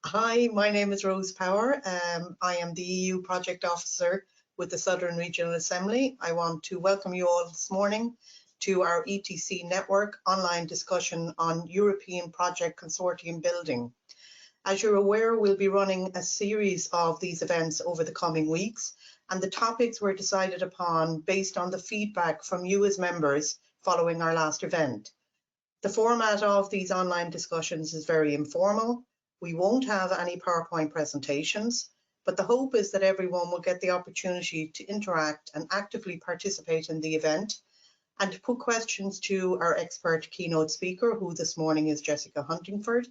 Hi, my name is Rose Power. I am the EU Project Officer with the Southern Regional Assembly. I want to welcome you all this morning to our ETC Network online discussion on European Project Consortium building. As you're aware, we'll be running a series of these events over the coming weeks, and the topics were decided upon based on the feedback from you as members following our last event. The format of these online discussions is very informal. We won't have any PowerPoint presentations, but the hope is that everyone will get the opportunity to interact and actively participate in the event and to put questions to our expert keynote speaker, who this morning is Jessica Huntingford,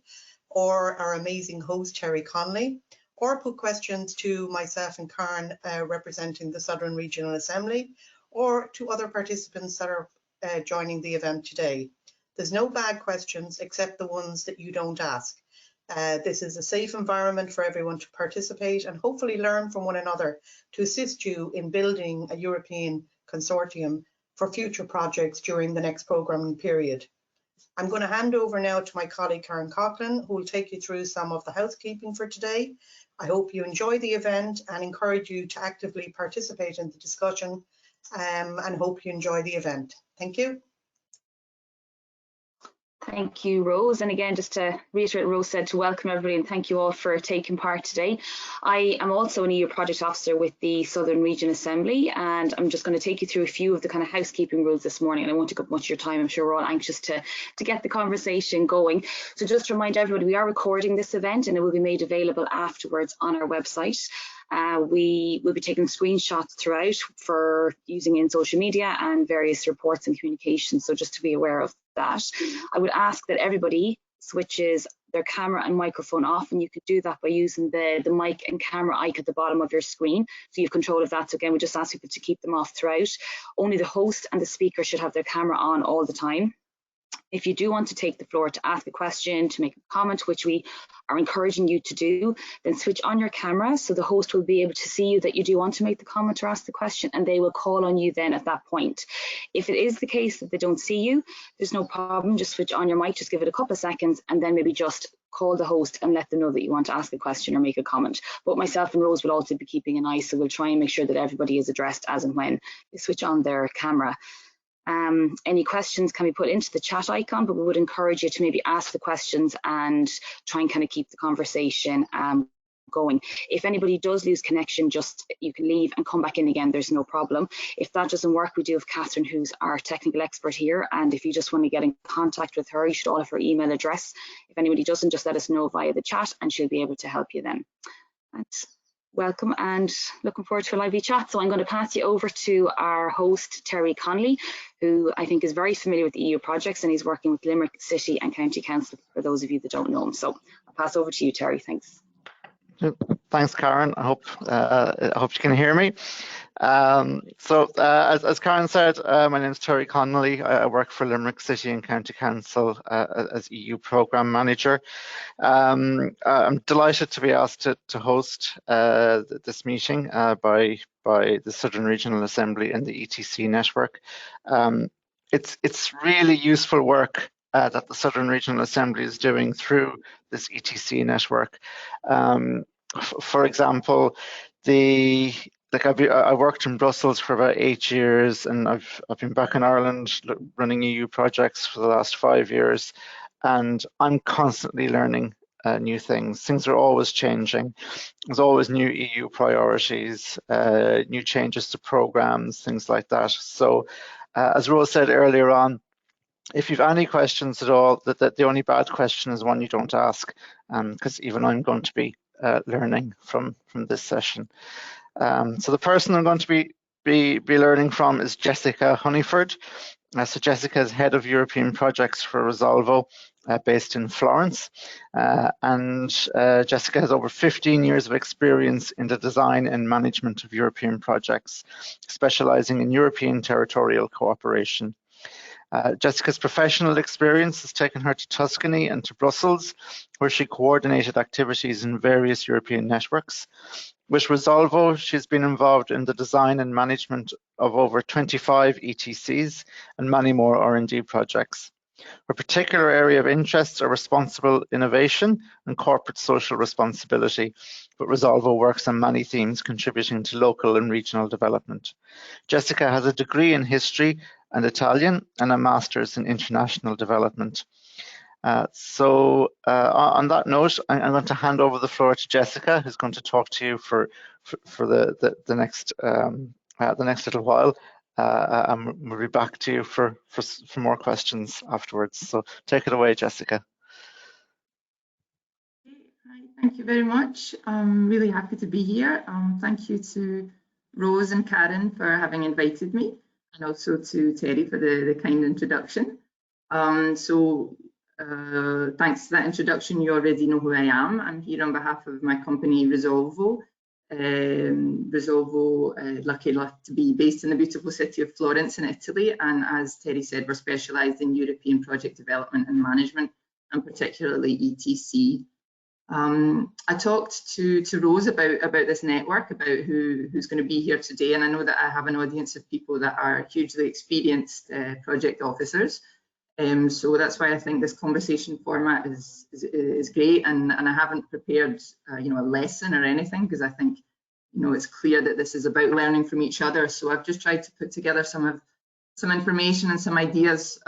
or our amazing host, Terry Connolly, or put questions to myself and Karen representing the Southern Regional Assembly, or to other participants that are joining the event today. There's no bad questions except the ones that you don't ask. This is a safe environment for everyone to participate and hopefully learn from one another to assist you in building a European consortium for future projects during the next programming period. I'm going to hand over now to my colleague Karen Coughlin, who will take you through some of the housekeeping for today. I hope you enjoy the event and encourage you to actively participate in the discussion and hope you enjoy the event. Thank you. Thank you, Rose. And again, just to reiterate what Rose said, to welcome everybody and thank you all for taking part today. I am also an EU Project Officer with the Southern Region Assembly, and I'm just going to take you through a few of the kind of housekeeping rules this morning, and I won't take up much of your time. I'm sure we're all anxious to get the conversation going. So just to remind everybody, we are recording this event and it will be made available afterwards on our website. We will be taking screenshots throughout for using in social media and various reports and communications, so just to be aware of that. I would ask that everybody switches their camera and microphone off, and you could do that by using the mic and camera icon at the bottom of your screen, so you have control of that. So again, we just ask people to keep them off throughout. Only the host and the speaker should have their camera on all the time. If you do want to take the floor to ask a question, to make a comment, which we are encouraging you to do, then switch on your camera so the host will be able to see you that you do want to make the comment or ask the question, and they will call on you then at that point. If it is the case that they don't see you, there's no problem, just switch on your mic, just give it a couple of seconds, and then maybe just call the host and let them know that you want to ask a question or make a comment. But myself and Rose will also be keeping an eye, so we'll try and make sure that everybody is addressed as and when they switch on their camera. Any questions can be put into the chat icon, but we would encourage you to maybe ask the questions and try and kind of keep the conversation going. If anybody does lose connection, just you can leave and come back in again, there's no problem. If that doesn't work, we do have Catherine, who's our technical expert here, and if you just want to get in contact with her, you should all have her email address. If anybody doesn't, just let us know via the chat and she'll be able to help you then. Thanks. Welcome and looking forward to a lively chat. So I'm going to pass you over to our host, Terry Connolly, who I think is very familiar with EU projects, and he's working with Limerick City and County Council, for those of you that don't know him. So I'll pass over to you, Terry. Thanks. Thanks, Karen. I hope you can hear me. As Karen said, my name is Terry Connolly. I work for Limerick City and County Council as EU Programme Manager. I'm delighted to be asked to host this meeting by the Southern Regional Assembly and the ETC network. It's really useful work that the Southern Regional Assembly is doing through this ETC network. For example, I worked in Brussels for about 8 years, and I've been back in Ireland running EU projects for the last 5 years, and I'm constantly learning new things. Things are always changing. There's always new EU priorities, new changes to programs, things like that. So, as Rose said earlier on, if you've any questions at all, that the only bad question is one you don't ask, because even I'm going to be learning from this session. So the person I'm going to be learning from is Jessica Huntingford. So Jessica is head of European projects for Resolvo, based in Florence, and Jessica has over 15 years of experience in the design and management of European projects, specializing in European territorial cooperation. Jessica's professional experience has taken her to Tuscany and to Brussels, where she coordinated activities in various European networks. With Resolvo, she's been involved in the design and management of over 25 ETCs and many more R&D projects. Her particular area of interests are responsible innovation and corporate social responsibility, but Resolvo works on many themes contributing to local and regional development. Jessica has a degree in history and Italian and a master's in international development. On that note, I'm going to hand over the floor to Jessica, who's going to talk to you for the next little while. And we'll be back to you for more questions afterwards. So take it away, Jessica. Hi, thank you very much. I'm really happy to be here. Thank you to Rose and Karen for having invited me, and also to Terry for the kind introduction. Thanks to that introduction, you already know who I am. I'm here on behalf of my company Resolvo. Lucky enough to be based in the beautiful city of Florence in Italy, and as Terry said, we're specialised in European project development and management, and particularly ETC. I talked to Rose about this network, about who's going to be here today, and I know that I have an audience of people that are hugely experienced project officers. So that's why I think this conversation format is great, and I haven't prepared a lesson or anything, because I think it's clear that this is about learning from each other. So I've just tried to put together some information and some ideas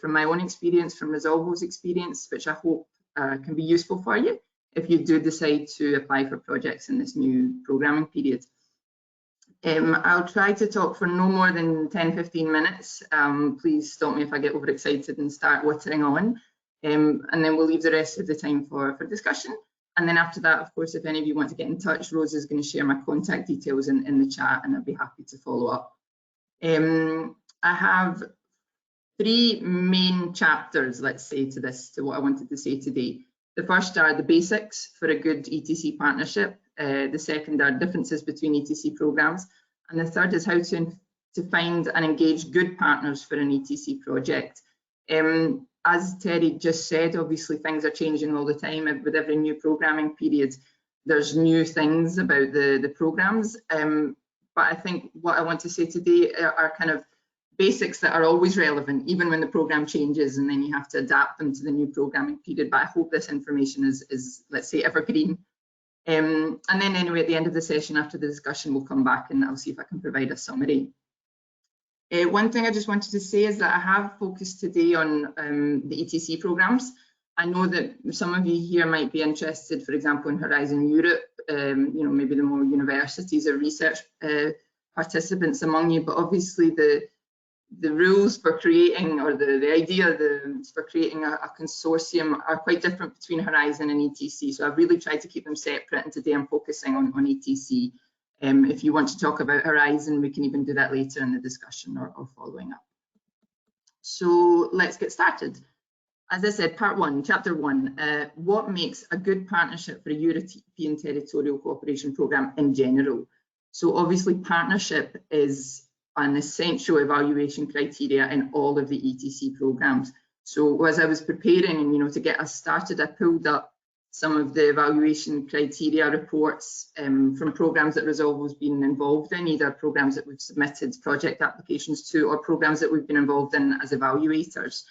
from my own experience, from Resolvo's experience, which I hope can be useful for you if you do decide to apply for projects in this new programming period. I'll try to talk for no more than 10-15 minutes. Please stop me if I get overexcited and start watering on. And then we'll leave the rest of the time for discussion. And then after that, of course, if any of you want to get in touch, Rose is going to share my contact details in the chat, and I'll be happy to follow up. I have 3 main chapters, let's say, to what I wanted to say today. The first are the basics for a good ETC partnership. The second are differences between ETC programs. And the third is how to find and engage good partners for an ETC project. As Terry just said, obviously things are changing all the time. With every new programming period, there's new things about the programs. But I think what I want to say today are kind of basics that are always relevant, even when the program changes, and then you have to adapt them to the new programming period. But I hope this information is let's say, evergreen. And then anyway, at the end of the session, after the discussion, we'll come back and I'll see if I can provide a summary. One thing I just wanted to say is that I have focused today on the ETC programs. I know that some of you here might be interested, for example, in Horizon Europe, maybe the more universities or research participants among you, but obviously the rules for creating, or the idea for creating a consortium are quite different between Horizon and ETC. So I've really tried to keep them separate, and today I'm focusing on ETC. If you want to talk about Horizon, we can even do that later in the discussion or following up. So let's get started. As I said, part 1, chapter 1, what makes a good partnership for a European territorial cooperation programme in general? So obviously partnership is an essential evaluation criteria in all of the ETC programs. So as I was preparing and to get us started, I pulled up some of the evaluation criteria reports from programs that Resolvo's been involved in, either programs that we've submitted project applications to or programs that we've been involved in as evaluators.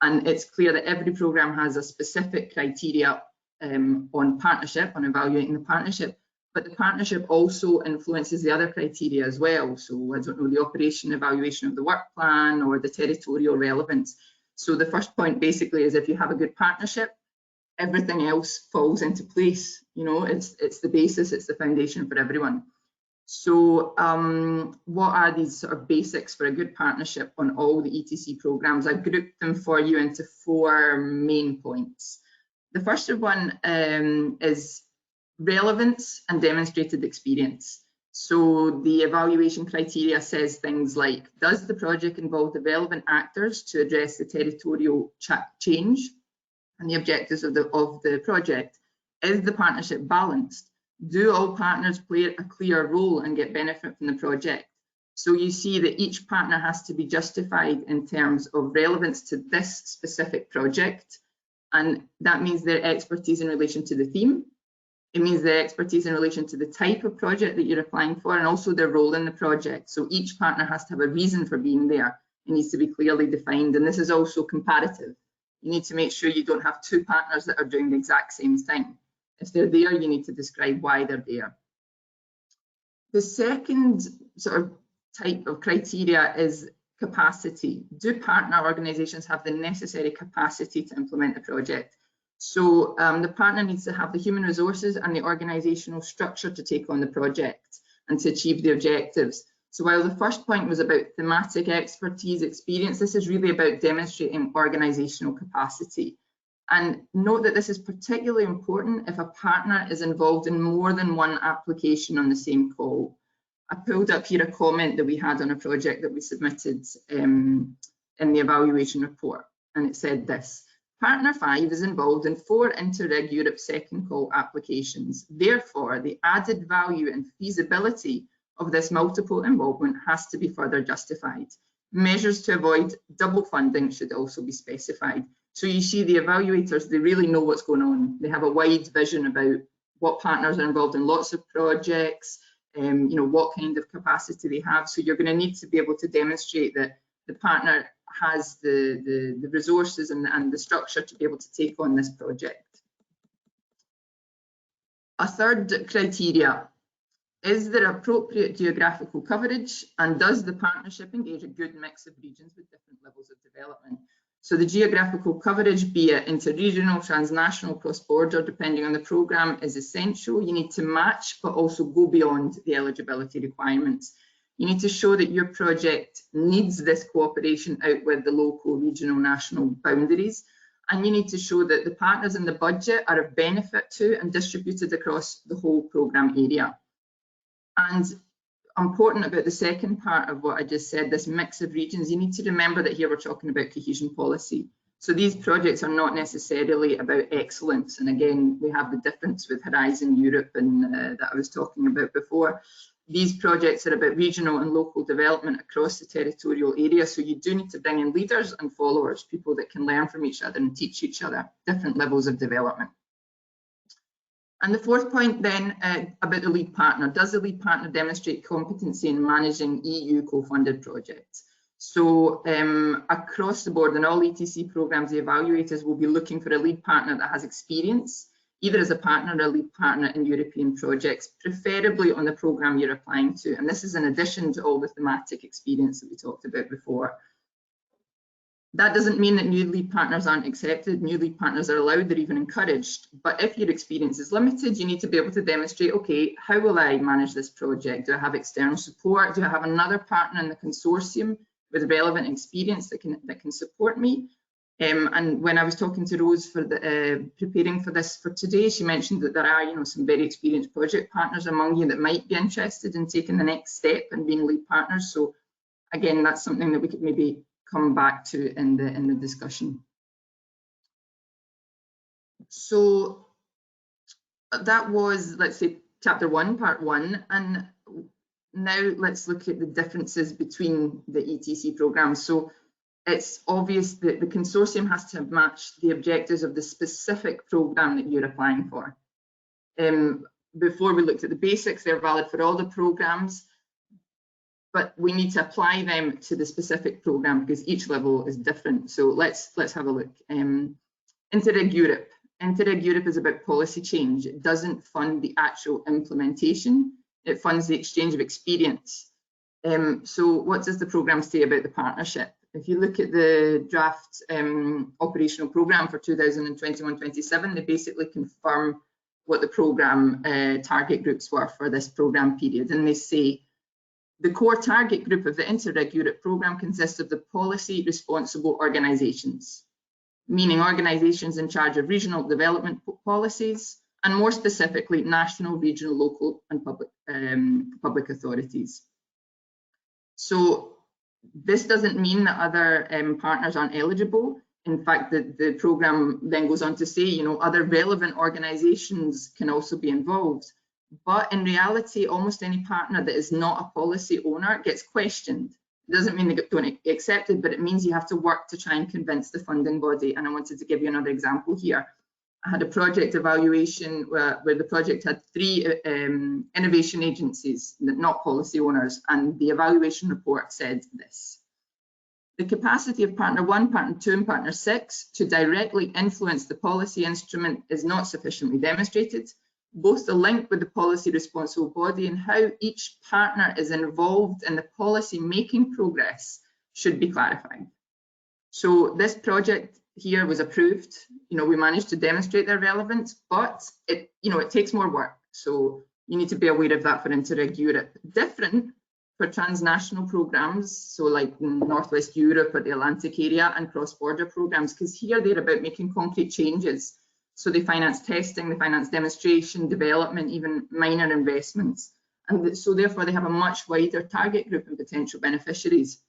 And it's clear that every program has a specific criteria on partnership, on evaluating the partnership. But the partnership also influences the other criteria as well. So I don't know, the operation evaluation of the work plan or the territorial relevance. So the first point basically is if you have a good partnership, everything else falls into place. It's the basis, it's the foundation for everyone. So what are these sort of basics for a good partnership on all the ETC programs? I've grouped them for you into 4 main points. The first one is relevance and demonstrated experience. So the evaluation criteria says things like, does the project involve the relevant actors to address the territorial change and the objectives of the project? Is the partnership balanced? Do all partners play a clear role and get benefit from the project? So you see that each partner has to be justified in terms of relevance to this specific project. And that means their expertise in relation to the theme. It means their expertise in relation to the type of project that you're applying for, and also their role in the project. So each partner has to have a reason for being there It needs to be clearly defined, and this is also comparative. You need to make sure you don't have two partners that are doing the exact same thing. If they're there, you need to describe why they're there. The second sort of type of criteria is capacity. Do partner organisations have the necessary capacity to implement the project? So the partner needs to have the human resources and the organisational structure to take on the project and to achieve the objectives. So while the first point was about thematic expertise, experience, this is really about demonstrating organisational capacity. And note that this is particularly important if a partner is involved in more than one application on the same call. I pulled up here a comment that we had on a project that we submitted in the evaluation report, and it said this: Partner 5 is involved in 4 Interreg Europe second call applications. Therefore, the added value and feasibility of this multiple involvement has to be further justified. Measures to avoid double funding should also be specified. So you see the evaluators, they really know what's going on. They have a wide vision about what partners are involved in lots of projects, you know, what kind of capacity they have. So you're going to need to be able to demonstrate that the partner has the resources and the structure to be able to take on this project. A third criteria: is there appropriate geographical coverage, and does the partnership engage a good mix of regions with different levels of development? So the geographical coverage, be it interregional, transnational, cross-border, depending on the programme, is essential. You need to match, but also go beyond the eligibility requirements. You need to show that your project needs this cooperation out with the local, regional, national boundaries. And you need to show that the partners in the budget are of benefit to and distributed across the whole programme area. And important about the second part of what I just said, this mix of regions, you need to remember that here we're talking about cohesion policy. So these projects are not necessarily about excellence. And again, we have the difference with Horizon Europe and that I was talking about before. These projects are about regional and local development across the territorial area. So you do need to bring in leaders and followers, people that can learn from each other and teach each other different levels of development. And the fourth point then about the lead partner. Does the lead partner demonstrate competency in managing EU co-funded projects? So across the board in all ETC programs, the evaluators will be looking for a lead partner that has experience, either as a partner or a lead partner in European projects, preferably on the program you're applying to. And this is in addition to all the thematic experience that we talked about before. That doesn't mean that new lead partners aren't accepted. New lead partners are allowed, they're even encouraged. But if your experience is limited, you need to be able to demonstrate, okay, how will I manage this project? Do I have external support? Do I have another partner in the consortium with relevant experience that can support me? And when I was talking to Rose for preparing for this for today, she mentioned that there are, some very experienced project partners among you that might be interested in taking the next step and being lead partners. So again, that's something that we could maybe come back to in the discussion. So that was, let's say, chapter 1, part 1, and now let's look at the differences between the ETC programs. So it's obvious that the consortium has to match the objectives of the specific program that you're applying for. Before we looked at the basics, they're valid for all the programs, but we need to apply them to the specific program because each level is different. So let's have a look. Interreg Europe. Interreg Europe is about policy change. It doesn't fund the actual implementation. It funds the exchange of experience. So what does the program say about the partnership? If you look at the draft operational program for 2021-27, they basically confirm what the program target groups were for this program period. And they say, the core target group of the Interreg Europe programme consists of the policy responsible organisations, meaning organisations in charge of regional development policies, and more specifically, national, regional, local and public authorities. So this doesn't mean that other partners aren't eligible. In fact, the programme then goes on to say, other relevant organisations can also be involved. But in reality, almost any partner that is not a policy owner gets questioned. It doesn't mean they don't get accepted, but it means you have to work to try and convince the funding body. And I wanted to give you another example here. I had a project evaluation where the project had 3 innovation agencies, not policy owners, and the evaluation report said this. The capacity of Partner 1, Partner 2 and Partner 6 to directly influence the policy instrument is not sufficiently demonstrated. Both the link with the policy responsible body and how each partner is involved in the policy making progress should be clarified. So this project here was approved. We managed to demonstrate their relevance, but it takes more work. So you need to be aware of that for Interreg Europe. Different for transnational programs, so like Northwest Europe or the Atlantic area, and cross-border programs, because here they're about making concrete changes. So they finance testing, they finance demonstration, development, even minor investments. And so therefore they have a much wider target group and potential beneficiaries.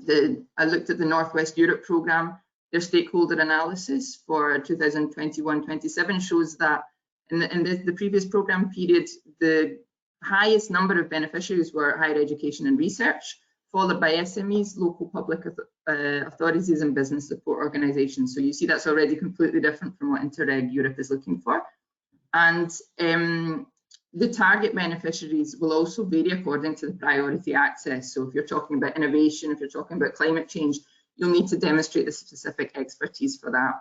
I looked at the Northwest Europe program. Their stakeholder analysis for 2021-27 shows that in the previous program period, the highest number of beneficiaries were higher education and research, followed by SMEs, local public authorities and business support organisations. So you see that's already completely different from what Interreg Europe is looking for. And the target beneficiaries will also vary according to the priority access. So if you're talking about innovation, if you're talking about climate change, you'll need to demonstrate the specific expertise for that.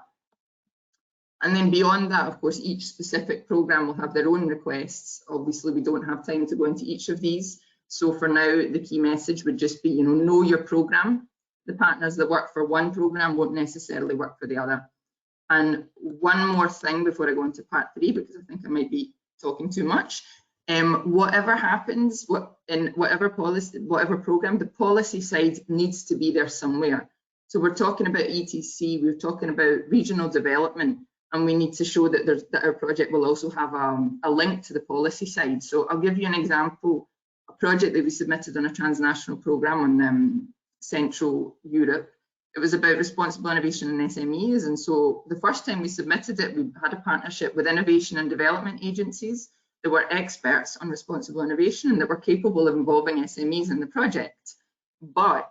And then beyond that, of course, each specific programme will have their own requests. Obviously, we don't have time to go into each of these. So for now, the key message would just be, know your programme. The partners that work for one programme won't necessarily work for the other. And one more thing before I go into part 3, because I think I might be talking too much. Whatever happens, in whatever policy, whatever programme, the policy side needs to be there somewhere. So we're talking about ETC, we're talking about regional development, and we need to show that our project will also have a link to the policy side. So I'll give you an example, a project that we submitted on a transnational programme on Central Europe. It was about responsible innovation in SMEs, and so the first time we submitted it, we had a partnership with innovation and development agencies that were experts on responsible innovation and that were capable of involving SMEs in the project. But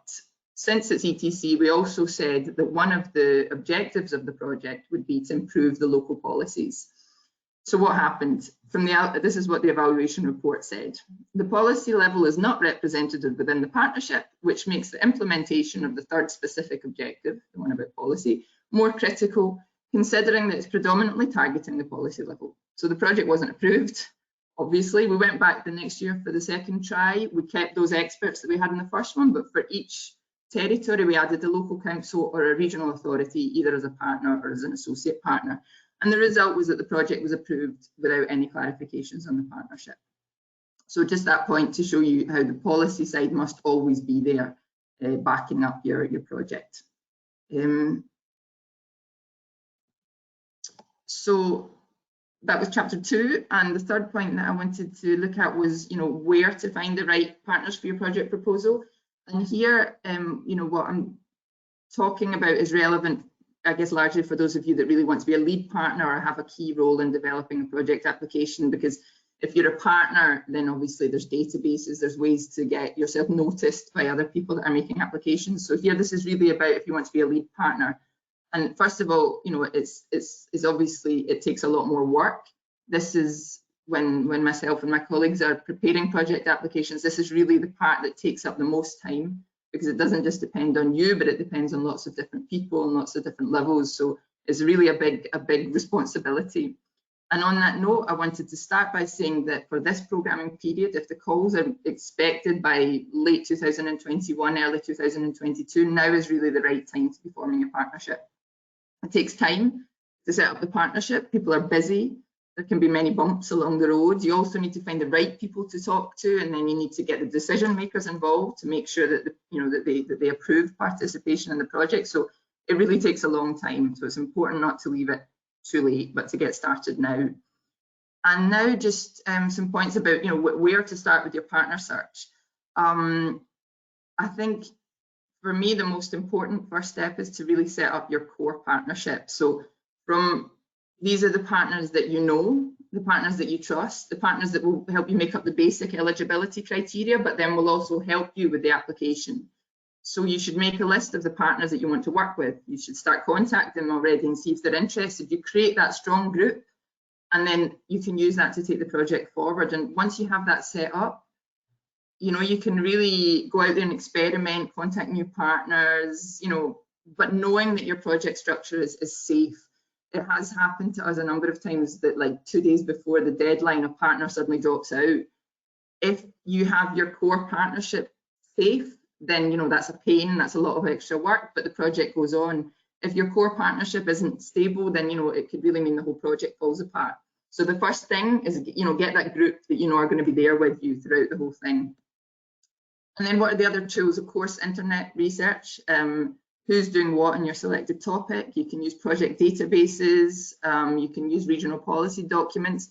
since it's ETC, we also said that one of the objectives of the project would be to improve the local policies. So what happened? This is what the evaluation report said. The policy level is not represented within the partnership, which makes the implementation of the third specific objective, the one about policy, more critical, considering that it's predominantly targeting the policy level. So the project wasn't approved. Obviously, we went back the next year for the second try. We kept those experts that we had in the first one, but for each territory, we added a local council or a regional authority, either as a partner or as an associate partner. And the result was that the project was approved without any clarifications on the partnership. So just that point to show you how the policy side must always be there, backing up your project. So that was chapter 2. And the third point that I wanted to look at was, where to find the right partners for your project proposal. And here, what I'm talking about is relevant, I guess, largely for those of you that really want to be a lead partner or have a key role in developing a project application, because if you're a partner, then obviously there's databases, there's ways to get yourself noticed by other people that are making applications. So here, this is really about if you want to be a lead partner. And first of all, it's obviously, it takes a lot more work. This is when myself and my colleagues are preparing project applications, this is really the part that takes up the most time, because it doesn't just depend on you, but it depends on lots of different people and lots of different levels. So it's really a big responsibility. And on that note, I wanted to start by saying that for this programming period, if the calls are expected by late 2021, early 2022, now is really the right time to be forming a partnership. It takes time to set up the partnership. People are busy. There can be many bumps along the road. You also need to find the right people to talk to, and then you need to get the decision makers involved to make sure that that they approve participation in the project. So it really takes a long time. So it's important not to leave it too late, but to get started now. And now just some points about where to start with your partner search. I think for me the most important first step is to really set up your core partnership. So these are the partners that you know, the partners that you trust, the partners that will help you make up the basic eligibility criteria, but then will also help you with the application. So you should make a list of the partners that you want to work with. You should start contacting them already and see if they're interested. You create that strong group, and then you can use that to take the project forward. And once you have that set up, You know, you can really go out there and experiment, contact new partners, you know, but knowing that your project structure is safe. It has happened to us a number of times that like 2 days before the deadline, a partner suddenly drops out. If you have your core partnership safe, then, you know, that's a pain, that's a lot of extra work, but the project goes on. If your core partnership isn't stable, then, you know, it could really mean the whole project falls apart. So the first thing is, you know, get that group that you know are going to be there with you throughout the whole thing. And then what are the other tools? Of course, internet research. Who's doing what in your selected topic. You can use project databases. You can use regional policy documents.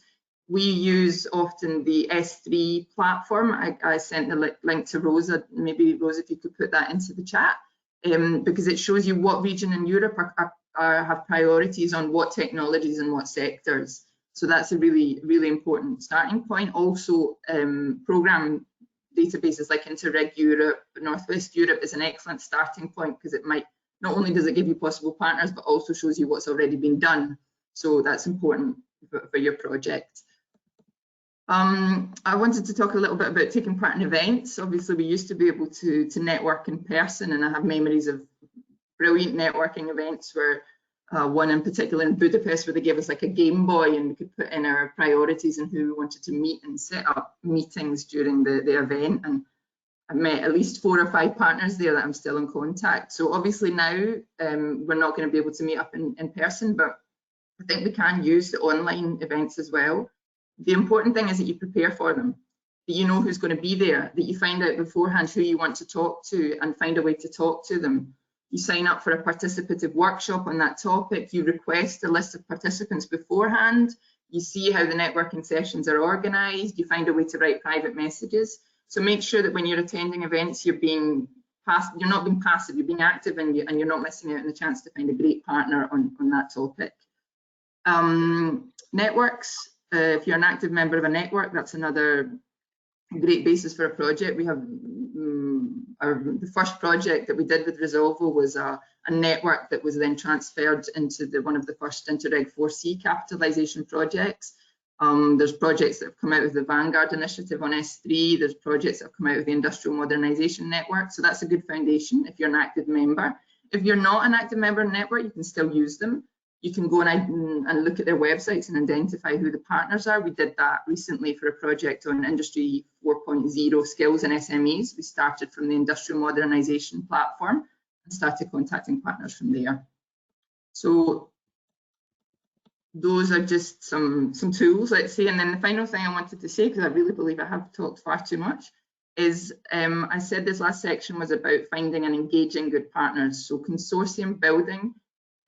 We use often the S3 platform. I sent the link to Rosa. Maybe Rosa, if you could put that into the chat, because it shows you what region in Europe have priorities on what technologies and what sectors. So that's a really, really important starting point. Also, program databases like Interreg Europe, Northwest Europe is an excellent starting point because it might, not only does it give you possible partners, but also shows you what's already been done. So that's important for your project. I wanted to talk a little bit about taking part in events. Obviously, we used to be able to network in person, and I have memories of brilliant networking events where one in particular in Budapest where they gave us like a Game Boy and we could put in our priorities and who we wanted to meet and set up meetings during the event. And I've met at least 4 or 5 partners there that I'm still in contact. So obviously now we're not going to be able to meet up in person, but I think we can use the online events as well. The important thing is that you prepare for them, that you know who's going to be there, that you find out beforehand who you want to talk to and find a way to talk to them. You sign up for a participative workshop on that topic, you request a list of participants beforehand, you see how the networking sessions are organised, you find a way to write private messages. So make sure that when you're attending events, you're not being passive, you're being active, and you're not missing out on the chance to find a great partner on that topic. Networks, if you're an active member of a network, that's another great basis for a project. We have the first project that we did with Resolvo was a network that was then transferred into one of the first Interreg 4C capitalisation projects. There's projects that have come out of the Vanguard initiative on S3. There's projects that have come out of the Industrial Modernisation Network. So that's a good foundation if you're an active member. If you're not an active member of a network, you can still use them. You can go and look at their websites and identify who the partners are. We did that recently for a project on Industry 4.0 skills and SMEs. We started from the Industrial Modernisation platform and started contacting partners from there. So those are just some tools, let's say. And then the final thing I wanted to say, because I really believe I have talked far too much, is I said this last section was about finding and engaging good partners. So consortium building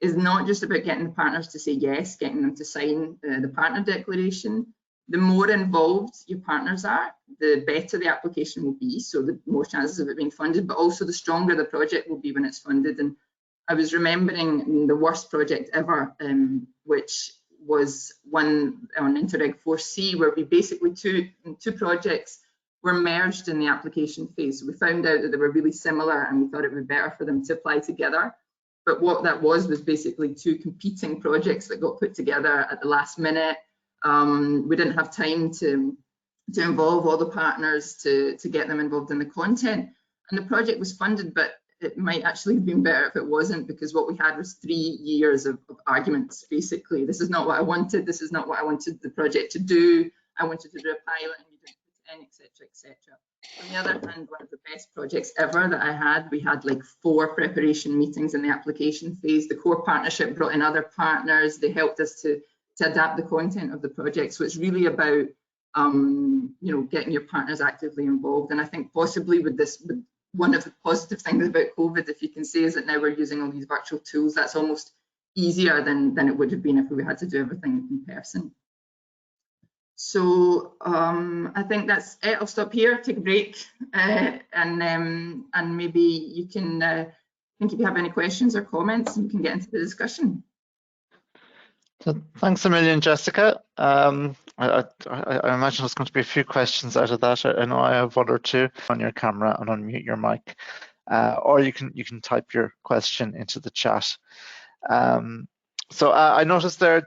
is not just about getting the partners to say yes, getting them to sign the partner declaration. The more involved your partners are, the better the application will be, so the more chances of it being funded, but also the stronger the project will be when it's funded. And I was remembering the worst project ever, which was one on Interreg 4C, where we basically two projects were merged in the application phase. So we found out that they were really similar and we thought it would be better for them to apply together. But what that was basically 2 competing projects that got put together at the last minute. We didn't have time to involve all the partners to get them involved in the content. And the project was funded, but it might actually have been better if it wasn't, because what we had was 3 years of arguments, basically. This is not what I wanted. This is not what I wanted the project to do. I wanted to do a pilot and you didn't put it in, etc., etc. On the other hand, one of the best projects ever that I had, we had like 4 preparation meetings in the application phase. The core partnership brought in other partners. They helped us to adapt the content of the project. So it's really about getting your partners actively involved. And I think possibly with one of the positive things about COVID, if you can say, is that now we're using all these virtual tools. That's almost easier than it would have been if we had to do everything in person. So I think that's it. I'll stop here, take a break, and maybe you can think if you have any questions or comments, and we can get into the discussion. So thanks a million, Jessica. I imagine there's going to be a few questions out of that. I know I have 1 or 2. On your camera and unmute your mic, or you can type your question into the chat. So I noticed there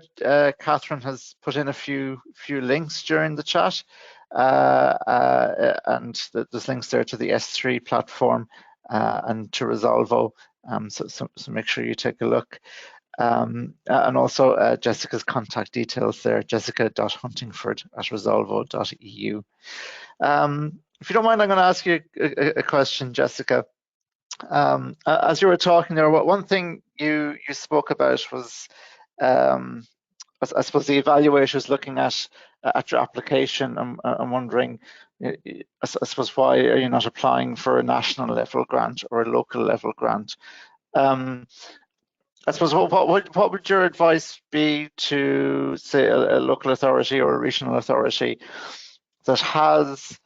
Catherine has put in a few links during the chat. and there's links there to the S3 platform and to Resolvo. So make sure you take a look. And also Jessica's contact details there, jessica.huntingford@resolvo.eu. If you don't mind, I'm going to ask you a question, Jessica. As you were talking there, one thing you spoke about was, I suppose the evaluator is looking at your application. I'm wondering, I suppose, why are you not applying for a national level grant or a local level grant? I suppose what would your advice be to, say, a local authority or a regional authority that has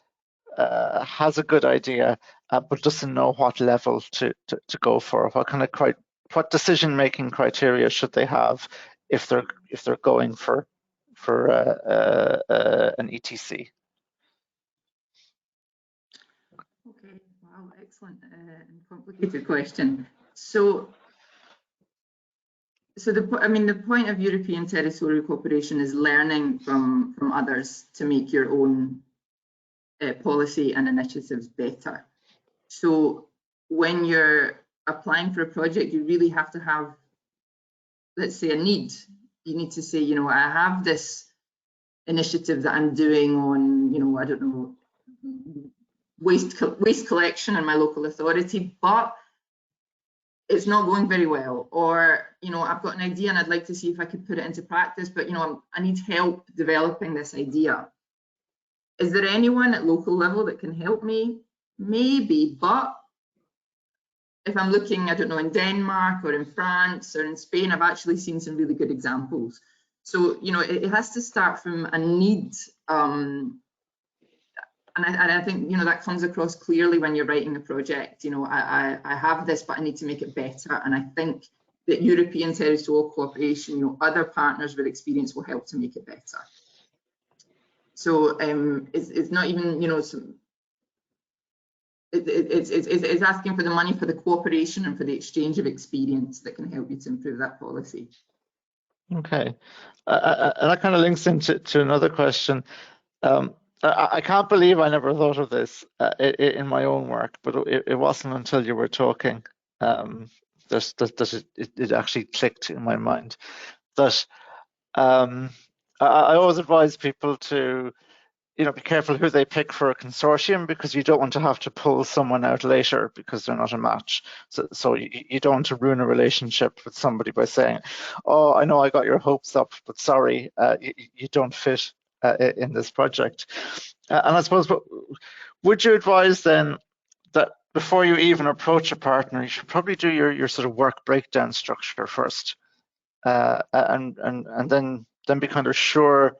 a good idea but doesn't know what level to go for? What decision-making criteria should they have if they're going for an ETC? Okay, wow, excellent and complicated question. So the point of European territorial cooperation is learning from others to make your own policy and initiatives better. So when you're applying for a project, you really have to have, let's say, a need. You need to say, you know, I have this initiative that I'm doing on, you know, I don't know, waste collection in my local authority, but it's not going very well. Or, you know, I've got an idea and I'd like to see if I could put it into practice, but, you know, I need help developing this idea. Is there anyone at local level that can help me? Maybe, but if I'm looking, I don't know, in Denmark or in France or in Spain, I've actually seen some really good examples. So, you know, it has to start from a need. And I think, you know, that comes across clearly when you're writing a project. You know, I have this, but I need to make it better. And I think that European territorial cooperation, you know, other partners with experience will help to make it better. So it's not even, you know, it's asking for the money for the cooperation and for the exchange of experience that can help you to improve that policy. Okay, and that kind of links into another question. I can't believe I never thought of this in my own work, but it wasn't until you were talking that it actually clicked in my mind. That I always advise people to, you know, be careful who they pick for a consortium, because you don't want to have to pull someone out later because they're not a match. So you don't want to ruin a relationship with somebody by saying, "Oh, I know I got your hopes up, but sorry, you don't fit in this project." And I suppose, would you advise then that before you even approach a partner, you should probably do your sort of work breakdown structure first, and then be kind of sure,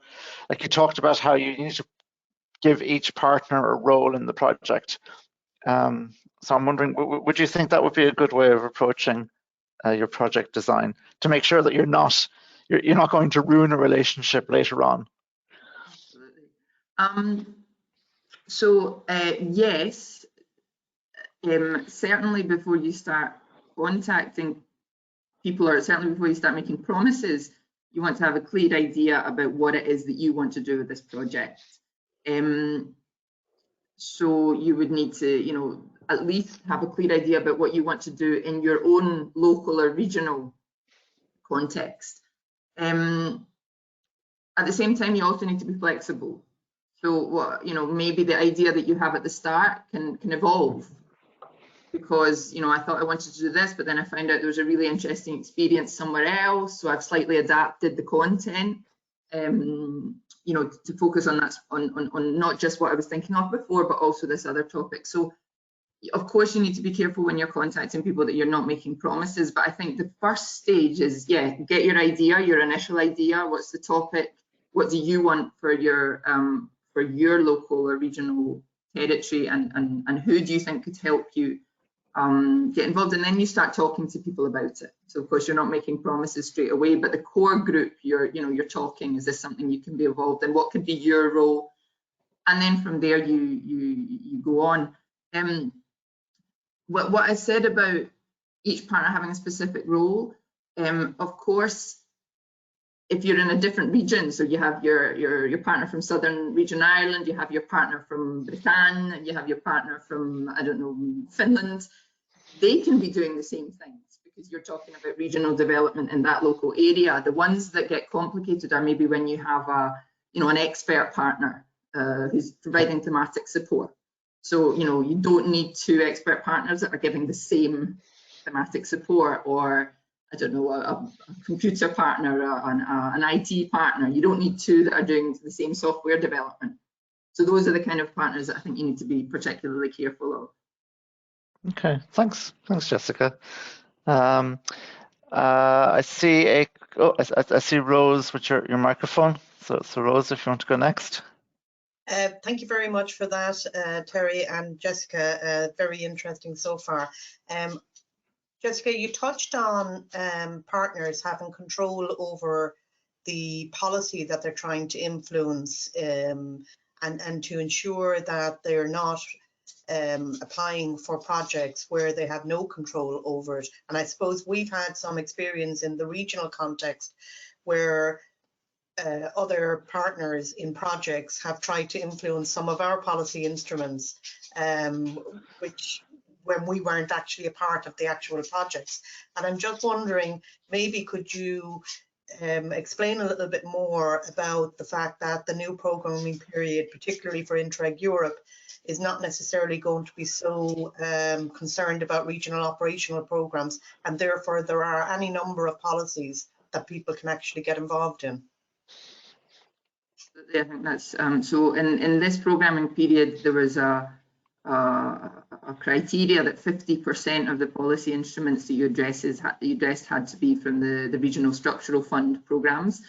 like you talked about how you need to give each partner a role in the project. So I'm wondering, would you think that would be a good way of approaching your project design to make sure that you're not going to ruin a relationship later on? Absolutely. So yes, certainly before you start contacting people, or certainly before you start making promises, you want to have a clear idea about what it is that you want to do with this project. So you would need to, you know, at least have a clear idea about what you want to do in your own local or regional context. At the same time, you also need to be flexible. So what, you know, maybe the idea that you have at the start can evolve, because, you know, I thought I wanted to do this, but then I found out there was a really interesting experience somewhere else. So I've slightly adapted the content, you know, to focus on that, on not just what I was thinking of before, but also this other topic. So of course you need to be careful when you're contacting people that you're not making promises. But I think the first stage is, yeah, get your idea, your initial idea. What's the topic? What do you want for your local or regional territory, and who do you think could help you get involved? And then you start talking to people about it. So of course you're not making promises straight away, but the core group, you're talking, is this something you can be involved in? What could be your role? And then from there you go on. What I said about each partner having a specific role, of course, if you're in a different region, so you have your partner from Southern Region Ireland, you have your partner from Britain, and you have your partner from, I don't know, Finland, they can be doing the same things because you're talking about regional development in that local area. The ones that get complicated are maybe when you have an expert partner who's providing thematic support. So, you don't need two expert partners that are giving the same thematic support, or I don't know, a computer partner, an IT partner. You don't need two that are doing the same software development. So those are the kind of partners that I think you need to be particularly careful of. Okay, thanks, Jessica. I see I see Rose with your microphone. So Rose, if you want to go next. Thank you very much for that, Terry and Jessica. Very interesting so far. Jessica, you touched on partners having control over the policy that they're trying to influence, and to ensure that they're not applying for projects where they have no control over it. And I suppose we've had some experience in the regional context where other partners in projects have tried to influence some of our policy instruments, which when we weren't actually a part of the actual projects. And I'm just wondering, maybe could you explain a little bit more about the fact that the new programming period, particularly for Interreg Europe, is not necessarily going to be so concerned about regional operational programs, and therefore there are any number of policies that people can actually get involved in. I think that's so. In this programming period, there was a criteria that 50% of the policy instruments that you addressed had to be from the regional structural fund programs,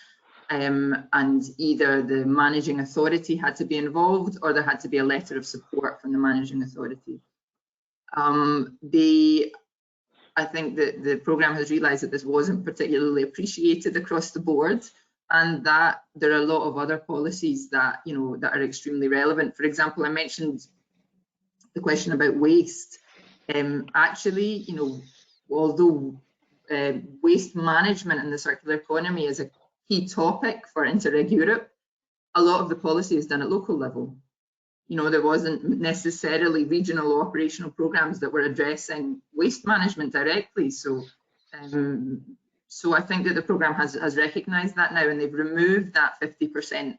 and either the managing authority had to be involved or there had to be a letter of support from the managing authority. I think that the programme has realised that this wasn't particularly appreciated across the board, and that there are a lot of other policies that that are extremely relevant. For example, I mentioned the question about waste. Actually, although waste management and the circular economy is a key topic for Interreg Europe, a lot of the policy is done at local level. There wasn't necessarily regional operational programs that were addressing waste management directly. So I think that the programme has recognised that now, and they've removed that 50%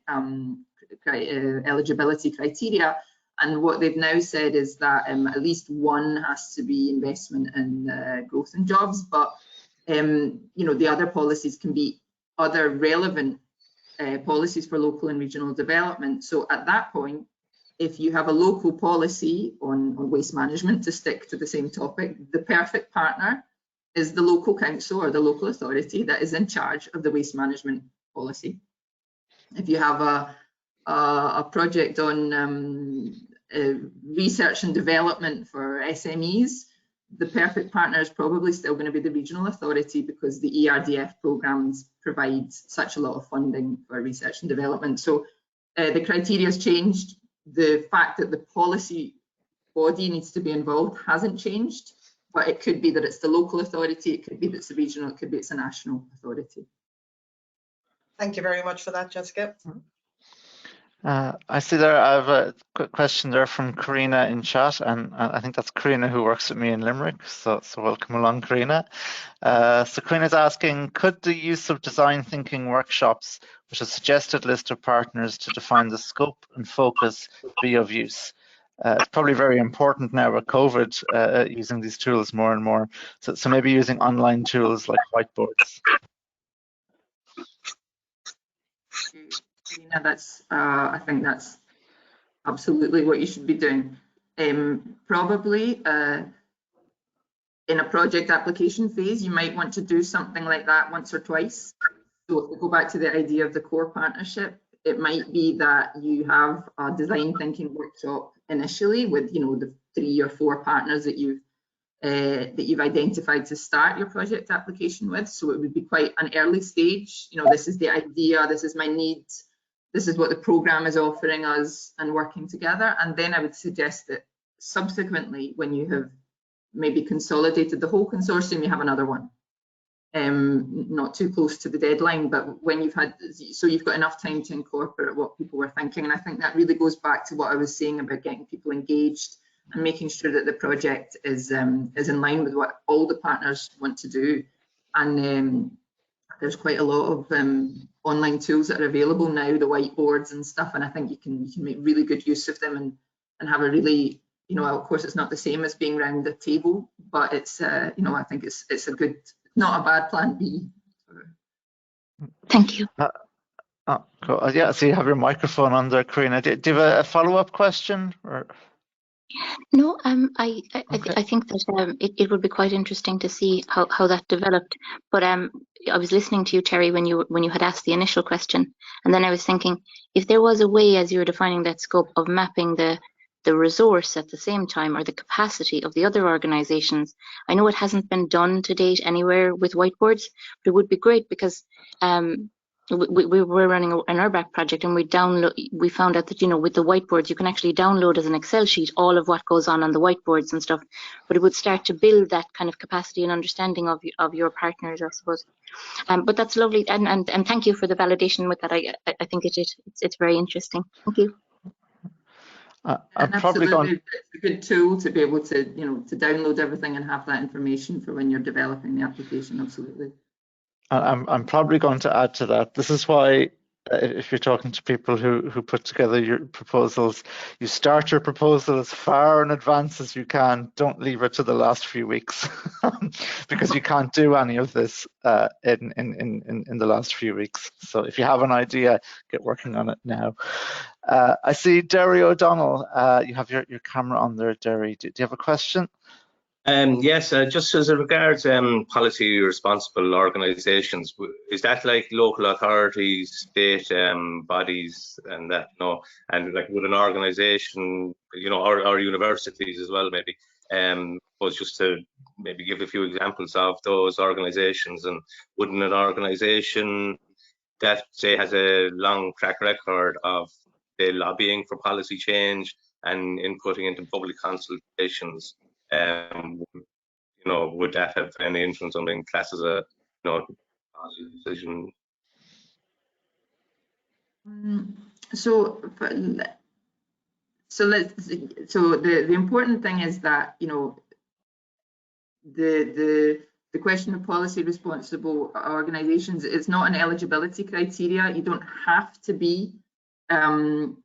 eligibility criteria. And what they've now said is that at least one has to be investment in growth and jobs, but the other policies can be other relevant policies for local and regional development. So at that point, if you have a local policy on waste management, to stick to the same topic, the perfect partner is the local council or the local authority that is in charge of the waste management policy. If you have a project on research and development for SMEs, the perfect partner is probably still going to be the regional authority, because the ERDF programs provide such a lot of funding for research and development. So the criteria has changed. The fact that the policy body needs to be involved hasn't changed, but it could be that it's the local authority, it could be that it's the regional, it could be it's a national authority. Thank you very much for that, Jessica. I see there, I have a quick question there from Karina in chat, and I think that's Karina who works with me in Limerick, so welcome along, Karina. So Karina's asking, could the use of design thinking workshops with a suggested list of partners to define the scope and focus be of use? It's probably very important now with COVID, using these tools more and more, so maybe using online tools like whiteboards. That's I think that's absolutely what you should be doing. Probably in a project application phase, you might want to do something like that once or twice. So if we go back to the idea of the core partnership, it might be that you have a design thinking workshop initially with the 3 or 4 partners that you've identified to start your project application with. So it would be quite an early stage. This is the idea, this is my need, this is what the programme is offering us, and working together. And then I would suggest that subsequently, when you have maybe consolidated the whole consortium, you have another one. not too close to the deadline, but when you've had, so you've got enough time to incorporate what people were thinking. And I think that really goes back to what I was saying about getting people engaged and making sure that the project is in line with what all the partners want to do. And there's quite a lot of online tools that are available now, the whiteboards and stuff, and I think you can make really good use of them and have a really, you know, of course it's not the same as being around the table, but it's you know, I think it's a good, not a bad plan B. Thank you. Cool. Yeah, so you have your microphone on there, Karina. Do you have a follow-up question? Or? No, I think that it would be quite interesting to see how that developed. But I was listening to you, Terry, when you had asked the initial question, and then I was thinking, if there was a way, as you were defining that scope, of mapping the resource at the same time, or the capacity of the other organisations. I know it hasn't been done to date anywhere with whiteboards, but it would be great, because we were running an URBAC project, and we found out that, you know, with the whiteboards, you can actually download as an Excel sheet all of what goes on the whiteboards and stuff, but it would start to build that kind of capacity and understanding of your partners, I suppose. But that's lovely, and thank you for the validation with that. I think it's very interesting. Thank you. I'm probably going. It's a good tool to be able to, you know, to download everything and have that information for when you're developing the application. Absolutely. I'm probably going to add to that. This is why, if you're talking to people who put together your proposals, you start your proposal as far in advance as you can. Don't leave it to the last few weeks, because you can't do any of this in the last few weeks. So if you have an idea, get working on it now. I see Derry O'Donnell. You have your camera on there, Derry. Do you have a question? Yes, just as regards policy responsible organisations, is that like local authorities, state bodies, and that, you know, and like with an organisation, you know, or universities as well, maybe, was just to maybe give a few examples of those organisations, and wouldn't an organisation that, say, has a long track record of lobbying for policy change and inputting into public consultations, you know, would that have any influence on being classed as a, you know, policy decision? So the important thing is that, you know, the question of policy responsible organisations is not an eligibility criteria. You don't have to be the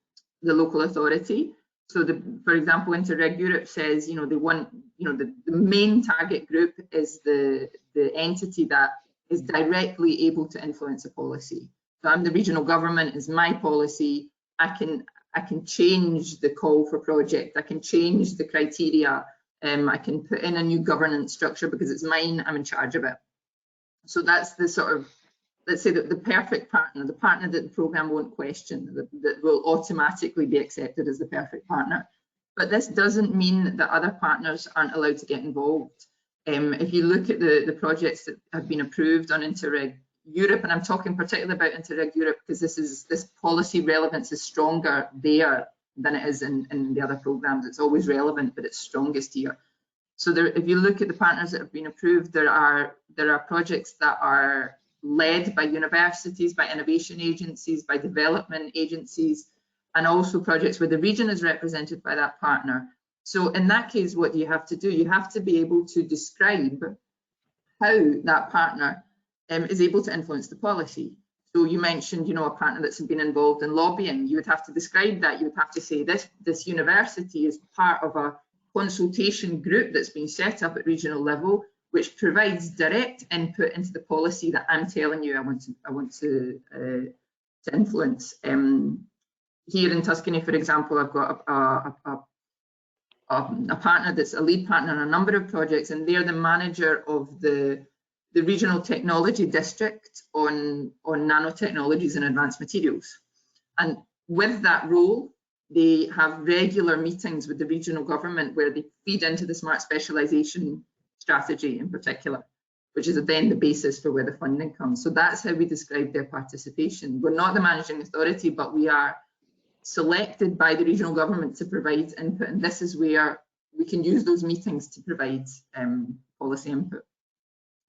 local authority. So, for example, Interreg Europe says, you know, they want, you know, the main target group is the entity that is directly able to influence a policy. So I'm the regional government, is my policy. I can change the call for project. I can change the criteria. I can put in a new governance structure because it's mine. I'm in charge of it. So that's the sort of, let's say, that the perfect partner, the partner that the programme won't question, that will automatically be accepted as the perfect partner. But this doesn't mean that other partners aren't allowed to get involved. If you look at the projects that have been approved on Interreg Europe, and I'm talking particularly about Interreg Europe because this policy relevance is stronger there than it is in the other programmes. It's always relevant, but it's strongest here. So if you look at the partners that have been approved, there are projects that are led by universities, by innovation agencies, by development agencies, and also projects where the region is represented by that partner. So in that case, what do you have to do? You have to be able to describe how that partner is able to influence the policy. So you mentioned, you know, a partner that's been involved in lobbying. You would have to describe that. You would have to say this university is part of a consultation group that's been set up at regional level, which provides direct input into the policy that I'm telling you I want to influence. Here in Tuscany, for example, I've got a partner that's a lead partner on a number of projects, and they're the manager of the regional technology district on nanotechnologies and advanced materials. And with that role, they have regular meetings with the regional government where they feed into the smart specialisation strategy in particular, which is then the basis for where the funding comes. So that's how we describe their participation. We're not the managing authority, but we are selected by the regional government to provide input, and this is where we can use those meetings to provide policy input.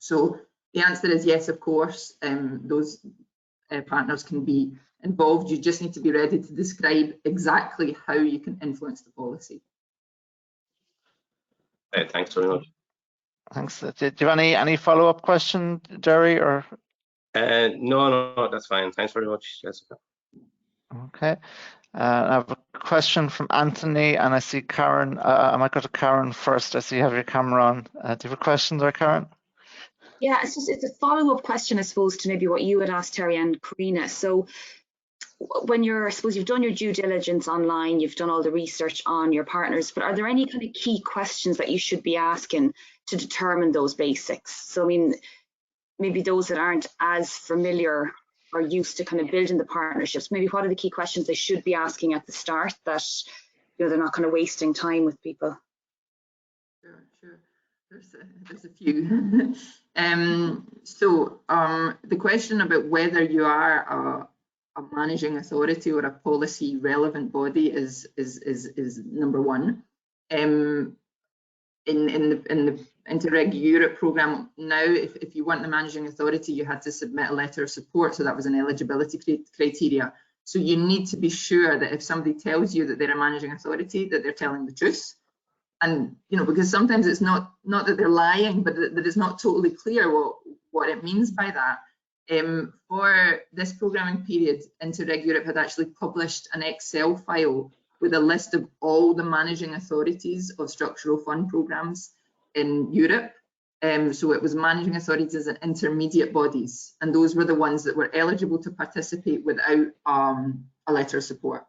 So The answer is yes, of course. Those partners can be involved. You just need to be ready to describe exactly how you can influence the policy. Thanks very much. Thanks. Do you have any follow-up question, Jerry? Or no, that's fine. Thanks very much, Jessica. okay. I have a question from Anthony, and I see Karen. I might go to Karen first. I see you have your camera on. Do you have a question there, Karen? Yeah, it's a follow-up question, I suppose, to maybe what you had asked Terry and Karina. So when I suppose you've done your due diligence online, you've done all the research on your partners, but are there any kind of key questions that you should be asking to determine those basics? So I mean, maybe those that aren't as familiar or used to kind of building the partnerships, maybe what are the key questions they should be asking at the start that, you know, they're not kind of wasting time with people? Sure. There's a few. The question about whether you are a managing authority or a policy relevant body is number one. In the Interreg Europe programme now, if you weren't the managing authority, you had to submit a letter of support, so that was an eligibility criteria. So you need to be sure that if somebody tells you that they're a managing authority, that they're telling the truth. And, you know, because sometimes it's not that they're lying, but that it's not totally clear what it means by that. For this programming period, Interreg Europe had actually published an Excel file with a list of all the managing authorities of structural fund programs in Europe. So it was managing authorities and intermediate bodies, and those were the ones that were eligible to participate without a letter of support.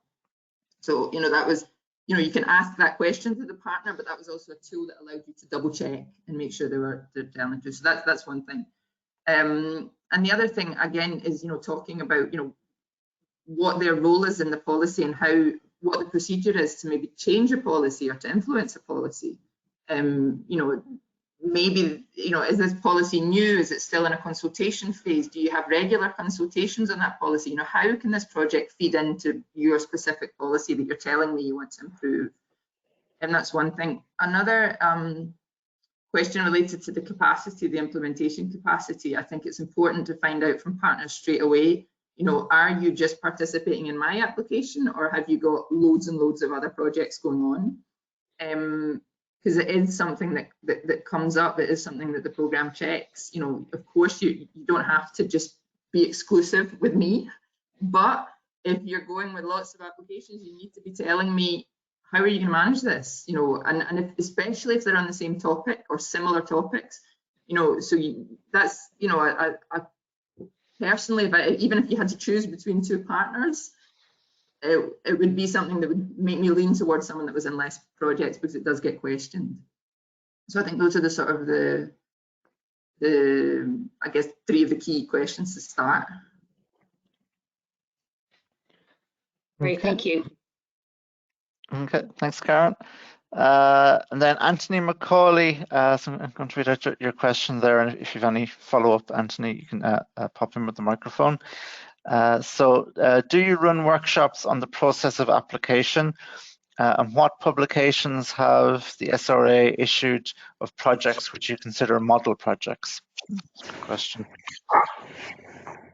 So, you know, that was, you know, you can ask that question to the partner, but that was also a tool that allowed you to double check and make sure they're telling the truth. So that's one thing. And the other thing, again, is, you know, talking about, you know, what their role is in the policy and what the procedure is to maybe change a policy or to influence a policy. You know, maybe, you know, is this policy new? Is it still in a consultation phase? Do you have regular consultations on that policy? You know, how can this project feed into your specific policy that you're telling me you want to improve? And that's one thing. Another question related to the capacity, the implementation capacity. I think it's important to find out from partners straight away, you know, are you just participating in my application, or have you got loads and loads of other projects going on? Because it is something that comes up. It is something that the programme checks. You know, of course, you don't have to just be exclusive with me, but if you're going with lots of applications, you need to be telling me, how are you going to manage this? You know, and especially if they're on the same topic or similar topics, you know, so that's, you know, I personally, even if you had to choose between two partners, it would be something that would make me lean towards someone that was in less projects, because it does get questioned. So I think those are the sort of the I guess, three of the key questions to start. Great, thank you. Okay, thanks, Karen. And then Anthony Macaulay, so I'm going to read out your question there, and if you have any follow-up, Anthony, you can pop in with the microphone. Do you run workshops on the process of application? And what publications have the SRA issued of projects which you consider model projects? Good question.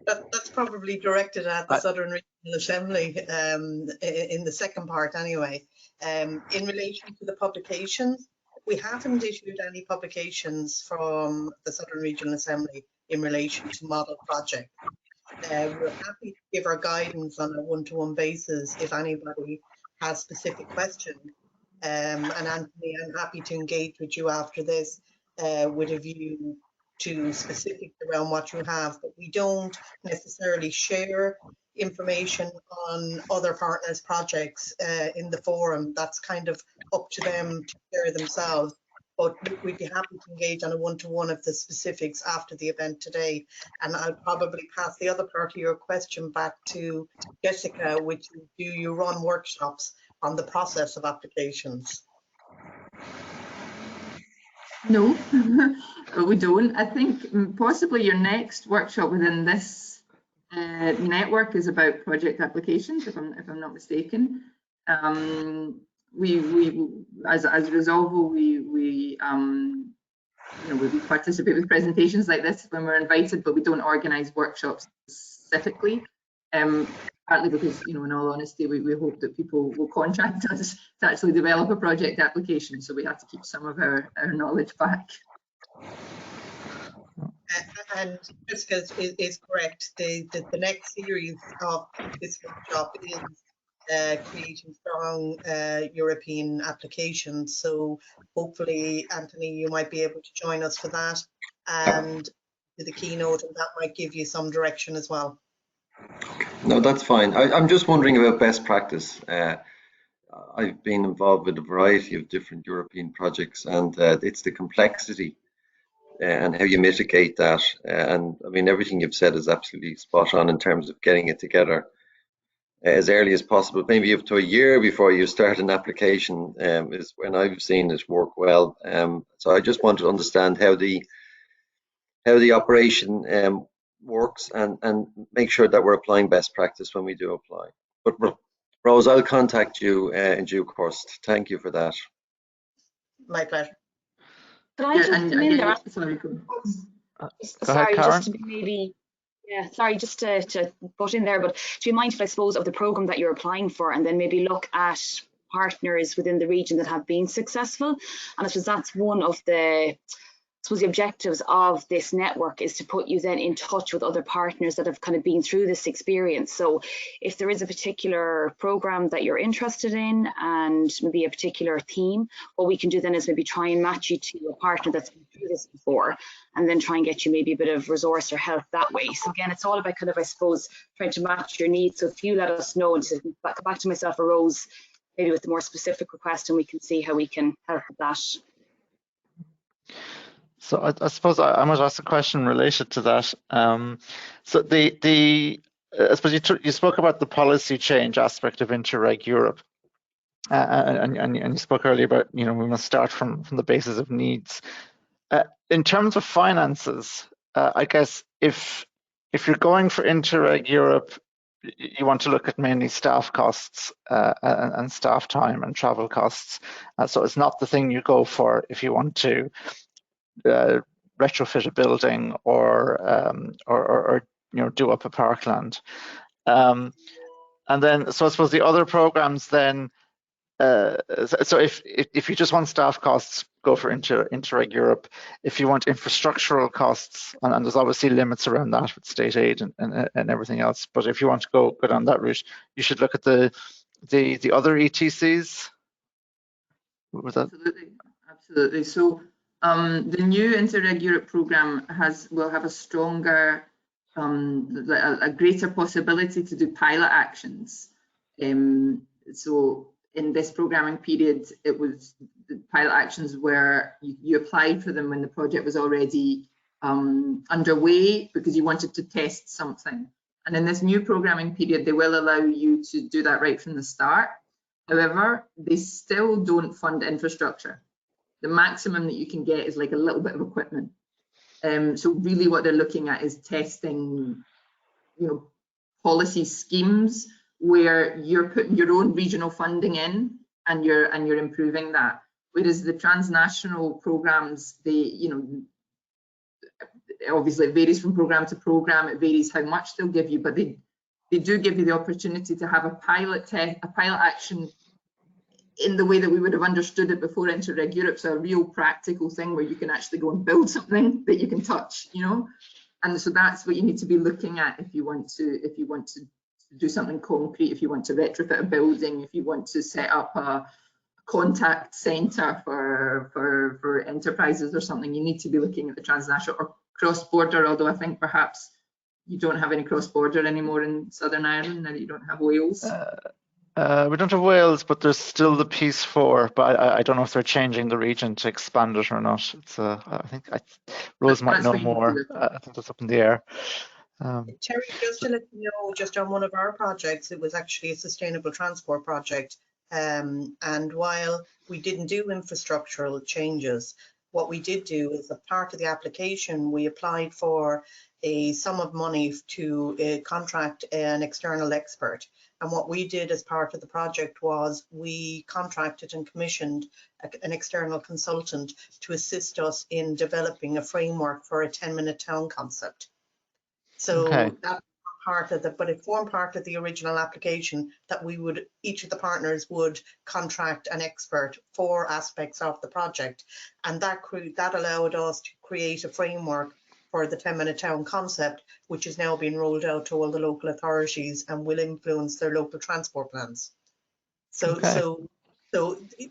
That's probably directed at the Southern Regional Assembly in the second part anyway. In relation to the publications, we haven't issued any publications from the Southern Regional Assembly in relation to model projects. We're happy to give our guidance on a one-to-one basis if anybody has specific questions. And Anthony, I'm happy to engage with you after this with a view to specifics around what you have, but we don't necessarily share information on other partners' projects in the forum. That's kind of up to them to share themselves. But we'd be happy to engage on a one-to-one of the specifics after the event today. And I'll probably pass the other part of your question back to Jessica, which is, do you run workshops on the process of applications? No, but we don't. I think possibly your next workshop within this network is about project applications, if I'm not mistaken. We as Resolvo, we you know, we participate with presentations like this when we're invited, but we don't organise workshops specifically. Partly because, you know, in all honesty, we hope that people will contract us to actually develop a project application, so we have to keep some of our knowledge back. And Jessica is correct. The next series of this workshop is creating strong European applications. So hopefully, Anthony, you might be able to join us for that, and the keynote, and that might give you some direction as well. No, that's fine. I'm just wondering about best practice. I've been involved with a variety of different European projects, and it's the complexity and how you mitigate that. And I mean, everything you've said is absolutely spot on in terms of getting it together as early as possible, maybe up to a year before you start an application, is when I've seen it work well. So I just want to understand how the operation works, and make sure that we're applying best practice when we do apply. But Rose, I'll contact you in due course. Thank you for that. My pleasure. Could I just come in there? Sorry, ahead, Karen. Just to maybe, yeah, sorry, just to put in there, but to be mindful, I suppose, of the programme that you're applying for, and then maybe look at partners within the region that have been successful. And I suppose that's one of the objectives of this network, is to put you then in touch with other partners that have kind of been through this experience. So if there is a particular program that you're interested in and maybe a particular theme, what we can do then is maybe try and match you to a partner that's been through this before, and then try and get you maybe a bit of resource or help that way. So again, it's all about kind of, I suppose, trying to match your needs. So if you let us know and just come back to myself or Rose, maybe with a more specific request, and we can see how we can help with that. So I suppose I might ask a question related to that. So I suppose you spoke about the policy change aspect of Interreg Europe, and you spoke earlier about, you know, we must start from the basis of needs. In terms of finances, I guess if you're going for Interreg Europe, you want to look at mainly staff costs and staff time and travel costs. So it's not the thing you go for if you want to retrofit a building or you know, do up a parkland. And then, so I suppose the other programs then, so if you just want staff costs, go for Interreg Europe. If you want infrastructural costs, and there's obviously limits around that with state aid and everything else, but if you want to go down that route, you should look at the other ETCs. Absolutely. So the new Interreg Europe programme will have a stronger, a greater possibility to do pilot actions. So in this programming period, it was the pilot actions where you applied for them when the project was already underway, because you wanted to test something. And in this new programming period, they will allow you to do that right from the start. However, they still don't fund infrastructure. The maximum that you can get is like a little bit of equipment. So really what they're looking at is testing, you know, policy schemes where you're putting your own regional funding in, and you're improving that. Whereas the transnational programs, they, you know, obviously it varies from program to program, it varies how much they'll give you, but they do give you the opportunity to have a pilot action in the way that we would have understood it before Interreg Europe. So a real practical thing where you can actually go and build something that you can touch, you know. And so that's what you need to be looking at if you want to do something concrete, if you want to retrofit a building, if you want to set up a contact center for enterprises or something. You need to be looking at the transnational or cross-border, although I think perhaps you don't have any cross-border anymore in Southern Ireland, and you don't have Wales. We don't have Wales, but there's still the Peace 4, but I don't know if they're changing the region to expand it or not. It's I think Rose might know more. I think that's up in the air. Terry, just to let you know, just on one of our projects, it was actually a sustainable transport project. And while we didn't do infrastructural changes, what we did do is, a part of the application, we applied for a sum of money to contract an external expert. And what we did as part of the project was we contracted and commissioned an external consultant to assist us in developing a framework for a 10-minute town concept. So Okay. that part of but it formed part of the original application that each of the partners would contract an expert for aspects of the project. And that allowed us to create a framework for the 10-minute town concept, which is now being rolled out to all the local authorities and will influence their local transport plans. So, Okay. so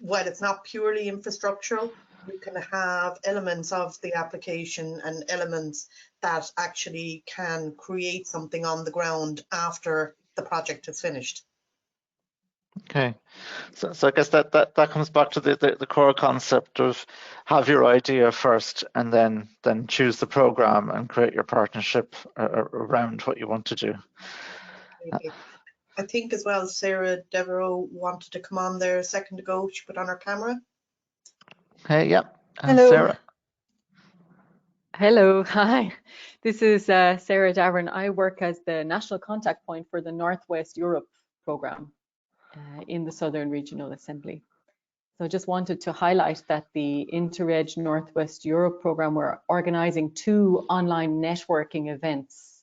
while it's not purely infrastructural, you can have elements of the application and elements that actually can create something on the ground after the project is finished. Okay. So I guess that comes back to the core concept of have your idea first and then choose the program and create your partnership around what you want to do. I think as well, Sarah Devereaux wanted to come on there a second ago. She put on her camera. Hey, yeah. Hello. Sarah. Hello, hi. This is Sarah Davern. I work as the national contact point for the Northwest Europe programme in the Southern Regional Assembly. So I just wanted to highlight that the Interreg Northwest Europe programme, we're organising 2 online networking events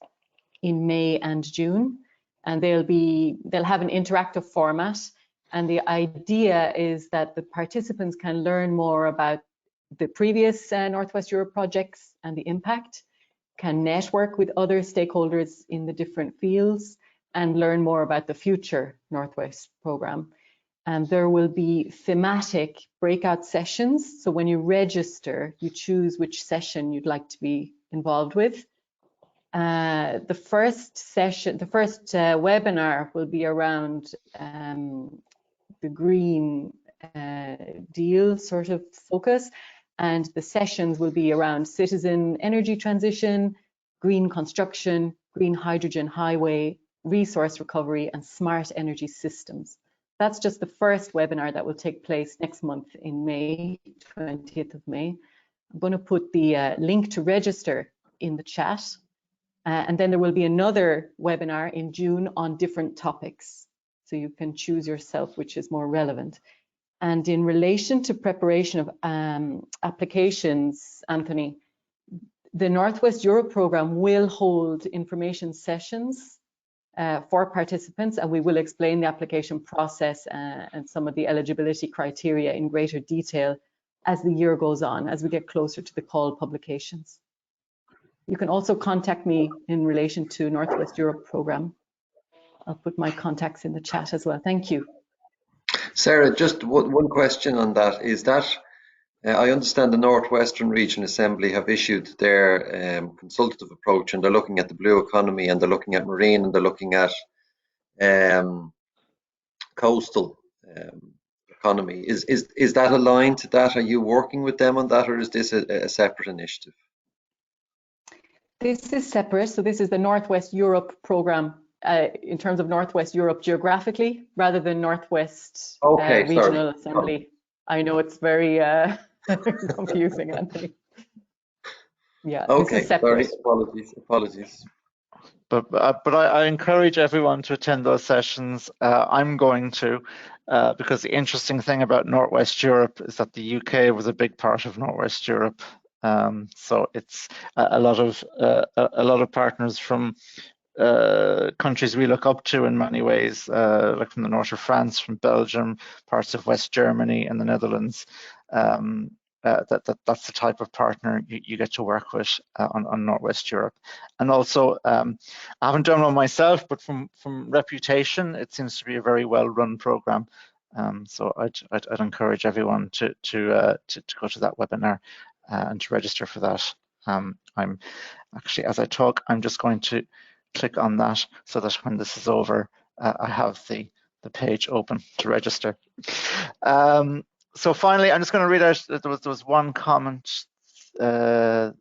in May and June, and they'll have an interactive format. And the idea is that the participants can learn more about the previous Northwest Europe projects and the impact, can network with other stakeholders in the different fields, and learn more about the future Northwest programme. And there will be thematic breakout sessions. So when you register, you choose which session you'd like to be involved with. The first webinar will be around the Green Deal sort of focus, and the sessions will be around citizen energy transition, green construction, green hydrogen highway, resource recovery, and smart energy systems. That's just the first webinar that will take place next month in May, 20th of May. I'm going to put the link to register in the chat. And then there will be another webinar in June on different topics. So you can choose yourself which is more relevant. And in relation to preparation of applications, Anthony, the Northwest Europe programme will hold information sessions for participants, and we will explain the application process and some of the eligibility criteria in greater detail as the year goes on, as we get closer to the call publications. You can also contact me in relation to Northwest Europe programme. I'll put my contacts in the chat as well. Thank you. Sarah, just one question on that. Is that, I understand the Northwestern Region Assembly have issued their consultative approach, and they're looking at the blue economy, and they're looking at marine, and they're looking at coastal economy. Is that aligned to that? Are you working with them on that, or is this a separate initiative? This is separate. So this is the Northwest Europe programme in terms of Northwest Europe geographically, rather than Northwest Regional Assembly. I know it's very confusing, Anthony. Yeah, okay, this is separate. Sorry, apologies. But I encourage everyone to attend those sessions. I'm going to, because the interesting thing about Northwest Europe is that the UK was a big part of Northwest Europe. So it's a lot of partners from countries we look up to in many ways, like from the north of France, from Belgium, parts of West Germany and the Netherlands. That's the type of partner you get to work with on Northwest Europe. And also, I haven't done one myself, but from reputation, it seems to be a very well-run program. So I'd encourage everyone to go to that webinar and to register for that. I'm actually, as I talk, I'm just going to click on that so that when this is over, I have the page open to register. So finally, I'm just going to read out, there was one comment there.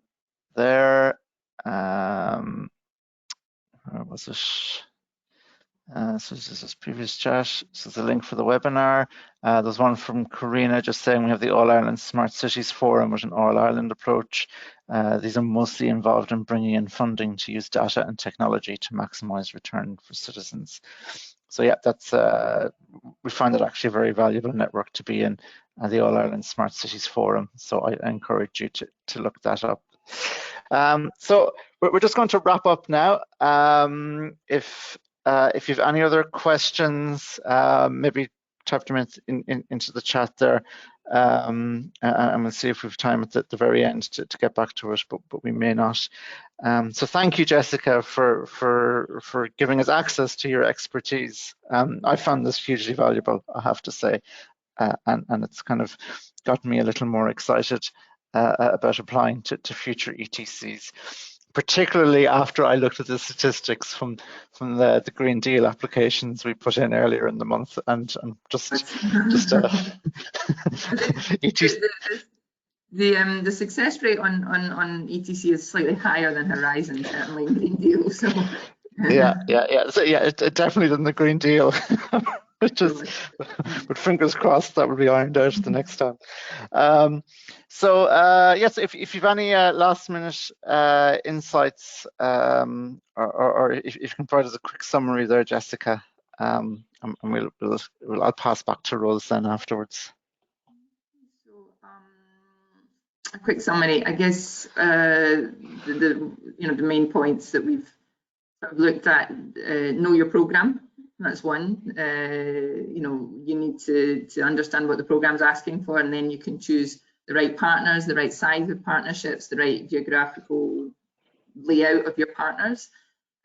Where was it? So this is previous chat. This is the link for the webinar. There's one from Karina just saying we have the All Ireland Smart Cities Forum with an All Ireland approach. These are mostly involved in bringing in funding to use data and technology to maximise return for citizens. so yeah, that's we find it actually a very valuable network to be in, the All Ireland Smart Cities Forum. So I encourage you to look that up. So we're just going to wrap up now. If you have any other questions, maybe type them into the chat there, and we'll see if we have time at the very end to get back to it, but we may not. So thank you, Jessica, for giving us access to your expertise. I found this hugely valuable, I have to say, and it's kind of gotten me a little more excited about applying to future ETCs, particularly after I looked at the statistics from the Green Deal applications we put in earlier in the month, and just The success rate on ETC is slightly higher than Horizon, certainly in Green Deal. So yeah. So yeah, it definitely than the Green Deal. But fingers crossed that will be ironed out the next time. Yes, if you've any last minute insights, or if you can provide us a quick summary there, Jessica, and I'll pass back to Rose then afterwards. A quick summary, I guess. The main points that we've looked at: know your program. That's one. You need to understand what the program's asking for, and then you can choose the right partners, the right size of partnerships, the right geographical layout of your partners.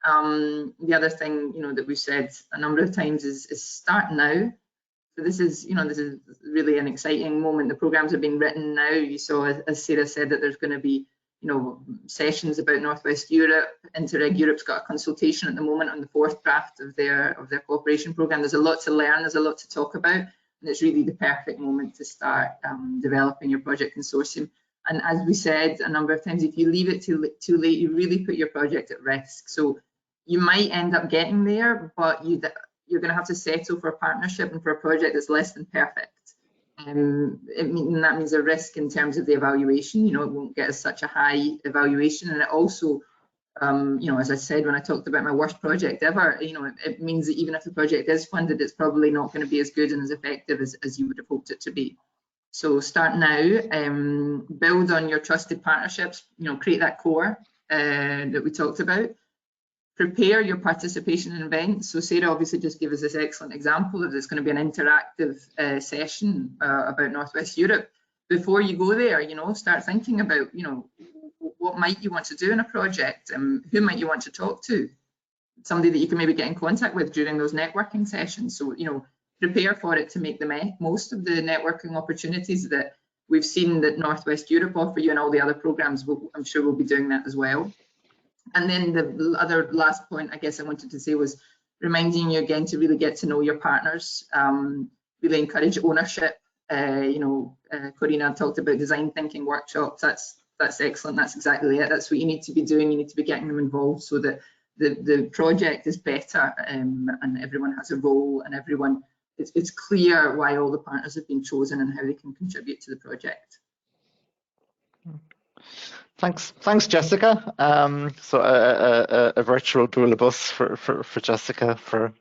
The other thing, that we've said a number of times is start now. So this is really an exciting moment. The programs are being written now. You saw, as Sarah said, that there's going to be, sessions about Northwest Europe. Interreg Europe's got a consultation at the moment on the 4th draft of their cooperation program. There's a lot to learn. There's a lot to talk about, and it's really the perfect moment to start developing your project consortium. And as we said a number of times, if you leave it too late, you really put your project at risk. So you might end up getting there, but you're going to have to settle for a partnership and for a project that's less than perfect. That means a risk in terms of the evaluation. It won't get us such a high evaluation, and it also, as I said when I talked about my worst project ever, it means that even if the project is funded, it's probably not going to be as good and as effective as you would have hoped it to be. So start now, build on your trusted partnerships. Create that core that we talked about. Prepare your participation in events. So Sarah obviously just gave us this excellent example of this going to be an interactive session about Northwest Europe. Before you go there, start thinking about, what might you want to do in a project, and who might you want to talk to, somebody that you can maybe get in contact with during those networking sessions. So, prepare for it to make the most of the networking opportunities that we've seen that Northwest Europe offer you, and all the other programs, I'm sure we'll be doing that as well. And then the other last point I guess I wanted to say was reminding you again to really get to know your partners, really encourage ownership. Corina talked about design thinking workshops. That's excellent. That's exactly it. That's what you need to be doing. You need to be getting them involved so that the project is better, and everyone has a role, and it's clear why all the partners have been chosen and how they can contribute to the project. Thanks, Jessica. So a virtual Boulabus for Jessica for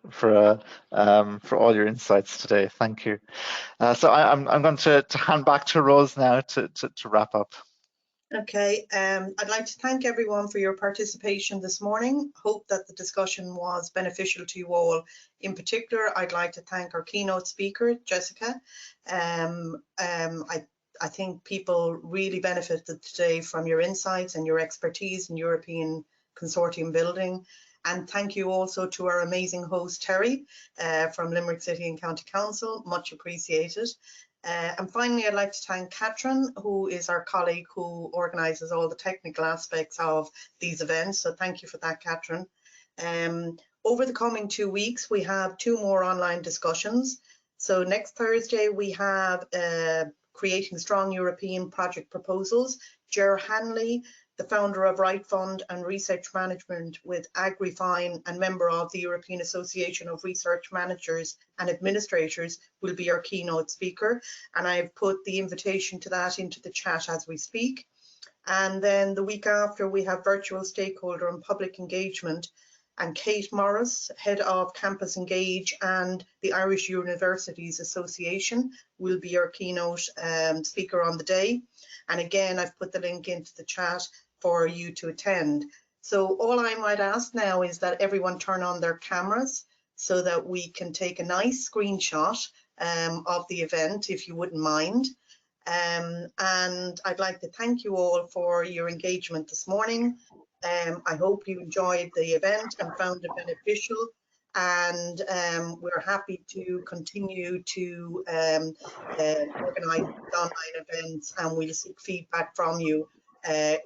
all your insights today. Thank you. So I'm going to hand back to Rose now to wrap up. Okay, I'd like to thank everyone for your participation this morning. Hope that the discussion was beneficial to you all. In particular, I'd like to thank our keynote speaker, Jessica. I think people really benefited today from your insights and your expertise in European consortium building. And thank you also to our amazing host, Terry, from Limerick City and County Council. Much appreciated. And finally, I'd like to thank Catherine, who is our colleague who organises all the technical aspects of these events. So thank you for that, Catherine. Over the coming 2 weeks, we have 2 more online discussions. So next Thursday, we have Creating Strong European Project Proposals. Ger Hanley, the founder of Right Fund and Research Management with AgriFine and member of the European Association of Research Managers and Administrators, will be our keynote speaker. And I've put the invitation to that into the chat as we speak. And then the week after, we have virtual stakeholder and public engagement and Kate Morris, Head of Campus Engage and the Irish Universities Association, will be our keynote speaker on the day. And again, I've put the link into the chat for you to attend. So all I might ask now is that everyone turn on their cameras so that we can take a nice screenshot of the event, if you wouldn't mind. And I'd like to thank you all for your engagement this morning. I hope you enjoyed the event and found it beneficial, and we're happy to continue to organise online events, and we'll seek feedback from you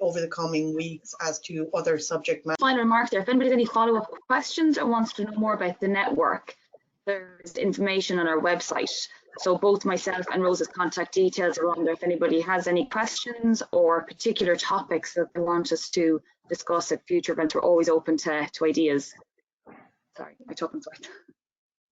over the coming weeks as to other subject matters. Final remark there, if anybody has any follow-up questions or wants to know more about the network, there's information on our website. So both myself and Rose's contact details are on there if anybody has any questions or particular topics that they want us to discuss at future events. We're always open to ideas. Sorry, I took them.